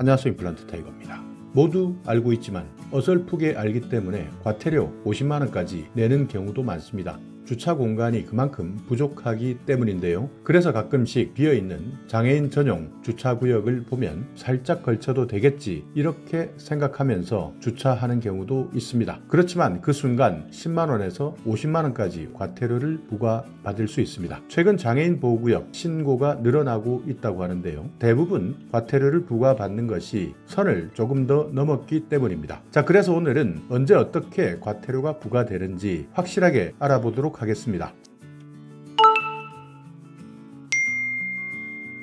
안녕하세요. 임플란트 타이거입니다. 모두 알고 있지만 어설프게 알기 때문에 과태료 50만원까지 내는 경우도 많습니다. 주차 공간이 그만큼 부족하기 때문인데요. 그래서 가끔씩 비어있는 장애인 전용 주차구역을 보면 살짝 걸쳐도 되겠지 이렇게 생각하면서 주차하는 경우도 있습니다. 그렇지만 그 순간 10만원에서 50만원까지 과태료를 부과받을 수 있습니다. 최근 장애인 보호구역 신고가 늘어나고 있다고 하는데요. 대부분 과태료를 부과받는 것이 선을 조금 더 넘었기 때문입니다. 자, 그래서 오늘은 언제 어떻게 과태료가 부과되는지 확실하게 알아보도록 하겠습니다.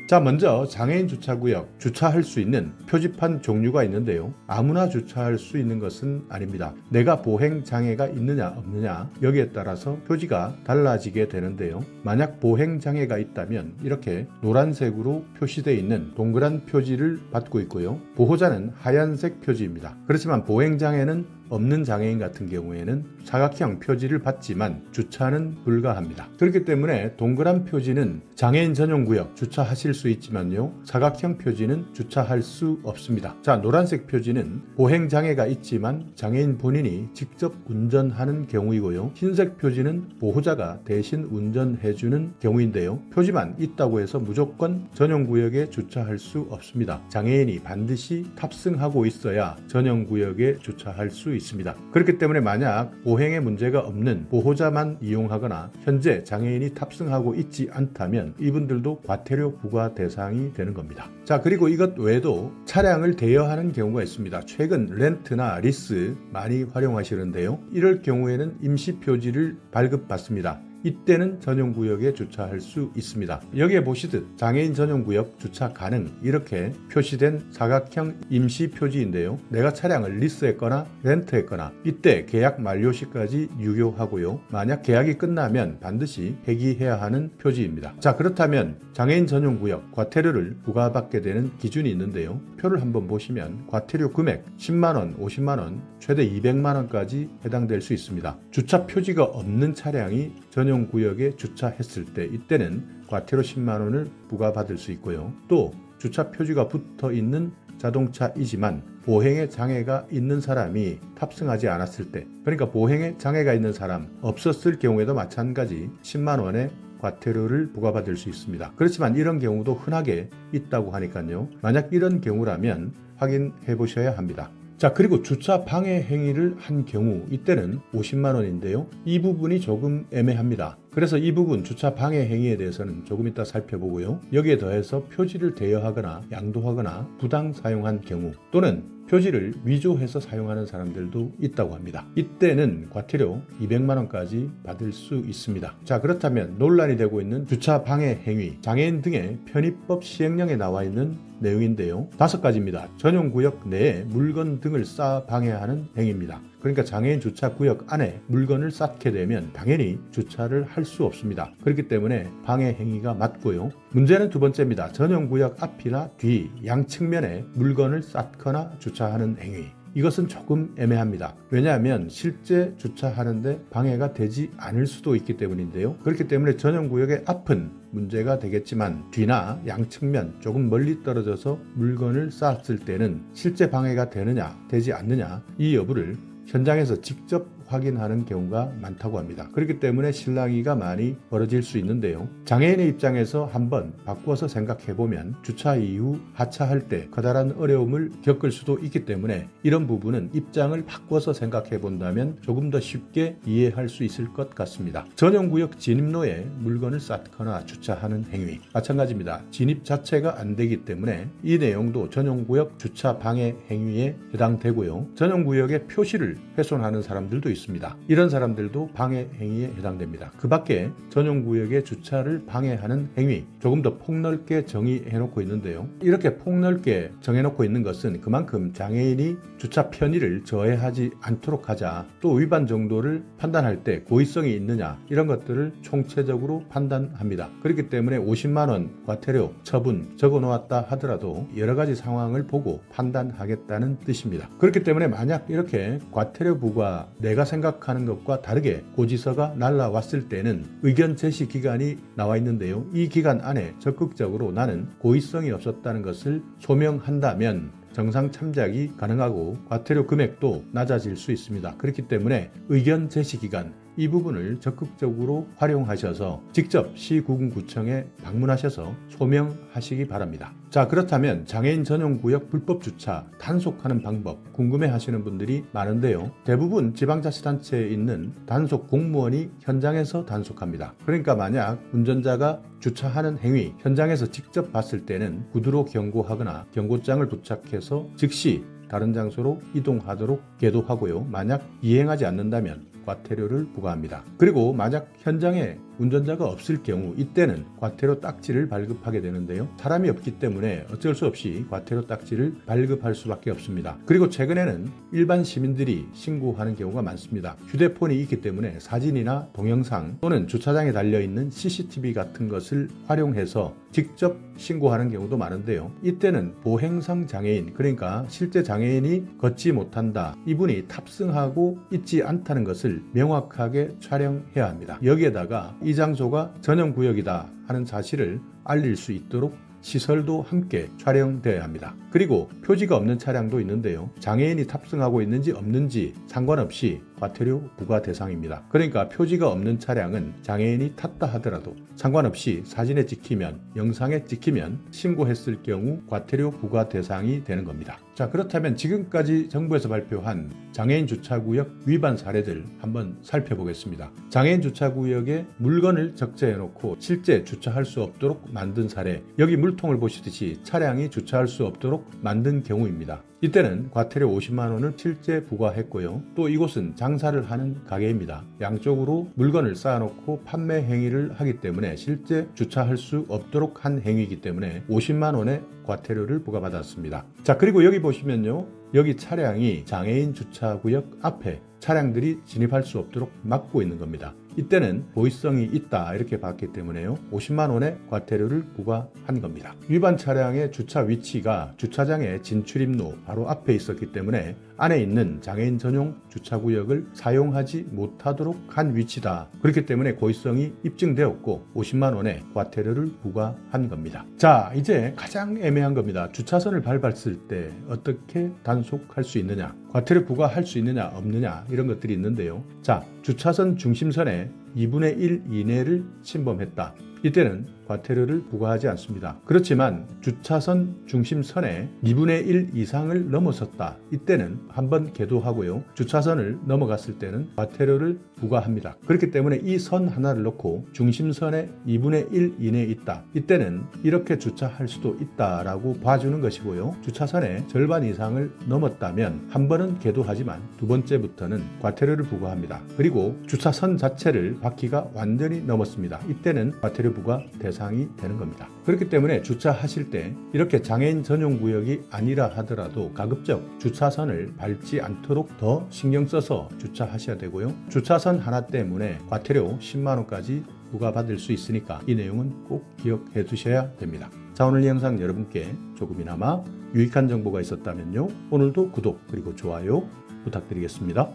자, 먼저 장애인 주차구역 주차할 수 있는 표지판 종류가 있는데요. 아무나 주차할 수 있는 것은 아닙니다. 내가 보행장애가 있느냐 없느냐 여기에 따라서 표지가 달라지게 되는데요. 만약 보행장애가 있다면 이렇게 노란색으로 표시되어 있는 동그란 표지를 받고 있고요. 보호자는 하얀색 표지입니다. 그렇지만 보행장애는 없는 장애인 같은 경우에는 사각형 표지를 받지만 주차는 불가합니다. 그렇기 때문에 동그란 표지는 장애인 전용구역 주차하실 수 있지만요, 사각형 표지는 주차할 수 없습니다. 자, 노란색 표지는 보행장애가 있지만 장애인 본인이 직접 운전하는 경우이고요, 흰색 표지는 보호자가 대신 운전해주는 경우인데요, 표지만 있다고 해서 무조건 전용구역에 주차할 수 없습니다. 장애인이 반드시 탑승하고 있어야 전용구역에 주차할 수 있습니다. 그렇기 때문에 만약 보행에 문제가 없는 보호자만 이용하거나 현재 장애인이 탑승하고 있지 않다면 이분들도 과태료 부과 대상이 되는 겁니다. 자, 그리고 이것 외에도 차량을 대여하는 경우가 있습니다. 최근 렌트나 리스 많이 활용하시는데요. 이럴 경우에는 임시 표지를 발급받습니다. 이때는 전용구역에 주차할 수 있습니다. 여기에 보시듯 장애인 전용구역 주차 가능 이렇게 표시된 사각형 임시 표지인데요. 내가 차량을 리스했거나 렌트했거나 이때 계약 만료 시까지 유효하고요. 만약 계약이 끝나면 반드시 폐기해야 하는 표지입니다. 자, 그렇다면 장애인 전용구역 과태료를 부과받게 되는 기준이 있는데요. 표를 한번 보시면 과태료 금액 10만원, 50만원, 최대 200만원까지 해당될 수 있습니다. 주차 표지가 없는 차량이 전용구역에 주차했을 때 이때는 과태료 10만원을 부과받을 수 있고요. 또 주차 표지가 붙어 있는 자동차이지만 보행에 장애가 있는 사람이 탑승하지 않았을 때, 그러니까 보행에 장애가 있는 사람 없었을 경우에도 마찬가지 10만원의 과태료를 부과받을 수 있습니다. 그렇지만 이런 경우도 흔하게 있다고 하니까요. 만약 이런 경우라면 확인해 보셔야 합니다. 자, 그리고 주차 방해 행위를 한 경우 이때는 50만원인데요. 이 부분이 조금 애매합니다. 그래서 이 부분 주차 방해 행위에 대해서는 조금 이따 살펴보고요. 여기에 더해서 표지를 대여하거나 양도하거나 부당 사용한 경우 또는 표지를 위조해서 사용하는 사람들도 있다고 합니다. 이때는 과태료 200만원까지 받을 수 있습니다. 자, 그렇다면 논란이 되고 있는 주차 방해 행위, 장애인 등의 편의법 시행령에 나와 있는 내용인데요. 5가지입니다. 전용구역 내에 물건 등을 쌓아 방해하는 행위입니다. 그러니까 장애인 주차구역 안에 물건을 쌓게 되면 당연히 주차를 할 수 없습니다. 그렇기 때문에 방해 행위가 맞고요. 문제는 2번째입니다. 전용구역 앞이나 뒤, 양측면에 물건을 쌓거나 주차하는 행위. 이것은 조금 애매합니다. 왜냐하면 실제 주차하는데 방해가 되지 않을 수도 있기 때문인데요. 그렇기 때문에 전용구역의 앞은 문제가 되겠지만 뒤나 양측면 조금 멀리 떨어져서 물건을 쌓았을 때는 실제 방해가 되느냐 되지 않느냐 이 여부를 현장에서 직접 확인하는 경우가 많다고 합니다. 그렇기 때문에 실랑이가 많이 벌어질 수 있는데요. 장애인의 입장에서 한번 바꿔서 생각해보면 주차 이후 하차할 때 커다란 어려움을 겪을 수도 있기 때문에 이런 부분은 입장을 바꿔서 생각해 본다면 조금 더 쉽게 이해할 수 있을 것 같습니다. 전용구역 진입로에 물건을 쌓거나 주차하는 행위 마찬가지입니다. 진입 자체가 안 되기 때문에 이 내용도 전용구역 주차 방해 행위에 해당되고요. 전용구역의 표시를 훼손하는 사람들도 있습니다. 이런 사람들도 방해 행위에 해당됩니다. 그 밖에 전용구역의 주차를 방해하는 행위 조금 더 폭넓게 정의해 놓고 있는데요. 이렇게 폭넓게 정해놓고 있는 것은 그만큼 장애인이 주차 편의를 저해하지 않도록 하자, 또 위반 정도를 판단할 때 고의성이 있느냐 이런 것들을 총체적으로 판단합니다. 그렇기 때문에 50만원 과태료 처분 적어 놓았다 하더라도 여러 가지 상황을 보고 판단하겠다는 뜻입니다. 그렇기 때문에 만약 이렇게 과태료 부과 내가 생각하는 것과 다르게 고지서가 날라왔을 때는 의견 제시 기간이 나와 있는데요. 이 기간 안에 적극적으로 나는 고의성이 없었다는 것을 소명한다면 정상 참작이 가능하고 과태료 금액도 낮아질 수 있습니다. 그렇기 때문에 의견 제시 기간 이 부분을 적극적으로 활용하셔서 직접 시구군구청에 방문하셔서 소명하시기 바랍니다. 자, 그렇다면 장애인 전용 구역 불법 주차 단속하는 방법 궁금해 하시는 분들이 많은데요. 대부분 지방자치단체에 있는 단속 공무원이 현장에서 단속합니다. 그러니까 만약 운전자가 주차하는 행위 현장에서 직접 봤을 때는 구두로 경고하거나 경고장을 부착해서 즉시 다른 장소로 이동하도록 계도하고요. 만약 이행하지 않는다면 과태료를 부과합니다. 그리고 만약 현장에 운전자가 없을 경우 이때는 과태료 딱지를 발급하게 되는데요. 사람이 없기 때문에 어쩔 수 없이 과태료 딱지를 발급할 수밖에 없습니다. 그리고 최근에는 일반 시민들이 신고하는 경우가 많습니다. 휴대폰이 있기 때문에 사진이나 동영상 또는 주차장에 달려있는 CCTV 같은 것을 활용해서 직접 신고하는 경우도 많은데요. 이때는 보행상 장애인, 그러니까 실제 장애인이 걷지 못한다, 이분이 탑승하고 있지 않다는 것을 명확하게 촬영해야 합니다. 여기에다가 이 장소가 전용구역이다 하는 사실을 알릴 수 있도록 시설도 함께 촬영되어야 합니다. 그리고 표지가 없는 차량도 있는데요. 장애인이 탑승하고 있는지 없는지 상관없이 과태료 부과 대상입니다. 그러니까 표지가 없는 차량은 장애인이 탔다 하더라도 상관없이 사진에 찍히면, 영상에 찍히면 신고했을 경우 과태료 부과 대상이 되는 겁니다. 자, 그렇다면 지금까지 정부에서 발표한 장애인 주차구역 위반 사례들 한번 살펴보겠습니다. 장애인 주차구역에 물건을 적재해 놓고 실제 주차할 수 없도록 만든 사례, 여기 물통을 보시듯이 차량이 주차할 수 없도록 만든 경우입니다. 이때는 과태료 50만 원을 실제 부과했고요. 또 이곳은 장사를 하는 가게입니다. 양쪽으로 물건을 쌓아놓고 판매 행위를 하기 때문에 실제 주차할 수 없도록 한 행위이기 때문에 50만 원의 과태료를 부과받았습니다. 자, 그리고 여기 보시면요. 여기 차량이 장애인 주차구역 앞에 차량들이 진입할 수 없도록 막고 있는 겁니다. 이때는 고의성이 있다 이렇게 봤기 때문에요. 50만 원의 과태료를 부과한 겁니다. 위반 차량의 주차 위치가 주차장의 진출입로 바로 앞에 있었기 때문에 안에 있는 장애인 전용 주차구역을 사용하지 못하도록 한 위치다. 그렇기 때문에 고의성이 입증되었고 50만 원의 과태료를 부과한 겁니다. 자, 이제 가장 애매한 겁니다. 주차선을 밟았을 때 어떻게 단속할 수 있느냐, 과태료 부과할 수 있느냐 없느냐 이런 것들이 있는데요. 자, 주차선 중심선에 2분의 1 이내를 침범했다. 이때는 과태료를 부과하지 않습니다. 그렇지만 주차선 중심선에 2분의 1 이상을 넘어섰다. 이때는 한번 계도하고요. 주차선을 넘어갔을 때는 과태료를 부과합니다. 그렇기 때문에 이 선 하나를 놓고 중심선에 2분의 1 이내에 있다. 이때는 이렇게 주차할 수도 있다라고 봐주는 것이고요. 주차선의 절반 이상을 넘었다면 한 번은 계도하지만 두 번째부터는 과태료를 부과합니다. 그리고 주차선 자체를 바퀴가 완전히 넘었습니다. 이때는 과태료 부과 대상이 되는 겁니다. 그렇기 때문에 주차하실 때 이렇게 장애인 전용 구역이 아니라 하더라도 가급적 주차선을 밟지 않도록 더 신경 써서 주차하셔야 되고요. 주차선 하나 때문에 과태료 10만 원까지 부과받을 수 있으니까 이 내용은 꼭 기억해 두셔야 됩니다. 자, 오늘 이 영상 여러분께 조금이나마 유익한 정보가 있었다면요. 오늘도 구독 그리고 좋아요 부탁드리겠습니다.